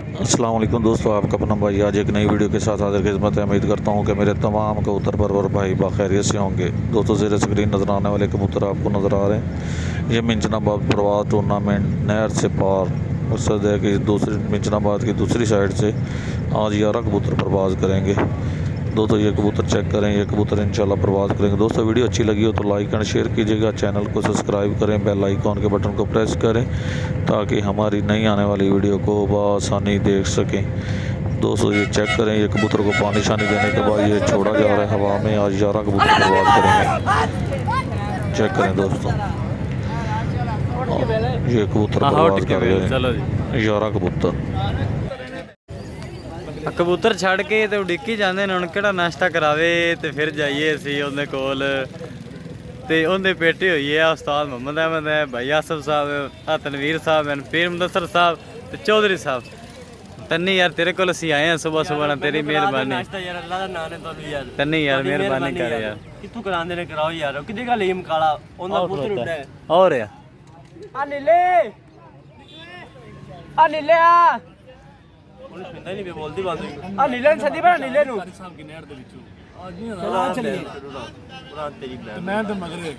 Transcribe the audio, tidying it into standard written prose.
अस्सलाम वालेकुम दोस्तों, आपका अपना भाई आज एक नई वीडियो के साथ हाजिर खिदमत है। उम्मीद करता हूं कि मेरे तमाम कबूतर परवर भाई बाखैरियत से होंगे। दोस्तों ज़ेर स्क्रीन नज़र आने वाले कबूतर आपको नज़र आ रहे हैं। ये मिंचनाबाद प्रवास टूर्नामेंट नहर से पार मकसद है कि दूसरी मिंचनाबाद की दूसरी साइड से आज 11 कबूतर प्रवास करेंगे। दोस्तों ये कबूतर चेक करें, ये कबूतर इंशाल्लाह प्रवास करेंगे। दोस्तों वीडियो अच्छी लगी हो तो लाइक एंड शेयर कीजिएगा, चैनल को सब्सक्राइब करें, बेल आइकॉन के बटन को प्रेस करें ताकि हमारी नई आने वाली वीडियो को बआसानी देख सकें। दोस्तों ये चेक करें, ये कबूतर को पानी शानी देने के बाद ये छोड़ा जा रहा है हवा में। आज 11 कबूतर प्रवास करेंगे। चेक करें दोस्तों, ये कबूतर प्रवास कर रहे हैं 11 कबूतर। कबूतर छड़ के तो उड़िकी जाते हैं। हम कि नाश्ता करावे तो फिर जाइए असी उन्हें कोल तो उन्हें पेटी हुई है उस्ताद मोहम्मद अहमद है, भाई आसफ साहब, तनवीर साहब हैं, पीर मुदस्सर साहब तो चौधरी साहब। तन्नी यार तेरे को असी आए हैं सुबह सुबह ना, तेरी मेहरबानी तन्नी यार, मेहरबानी कर यार। कित्थों करांदे ने कराओ यार, किदे गा लेम काला ओंदा पुੱਤਰ ਉੱਡਾ ਹੈ। और यार ਆ ਨੀਲੇ ਆ ਉਹਨੂੰ ਸੁਣਦਾ ਹੀ ਨਹੀਂ, ਬੋਲਦੀ ਬੰਦ ਹੋਈ। ਆ ਨੀਲੇ ਨੂੰ ਸੱਦੀ ਬਣਾ, ਨੀਲੇ ਨੂੰ ਸਾਹਿਬ ਕੀ ਨਹਿਰ ਦੇ ਵਿੱਚੋਂ ਅੱਜ ਨਹੀਂ ਚਲਾ ਚੱਲੀ ਪੁਰਾਣ ਤੇਰੀ ਮੈਂ ਤੇ ਮਗਰੇ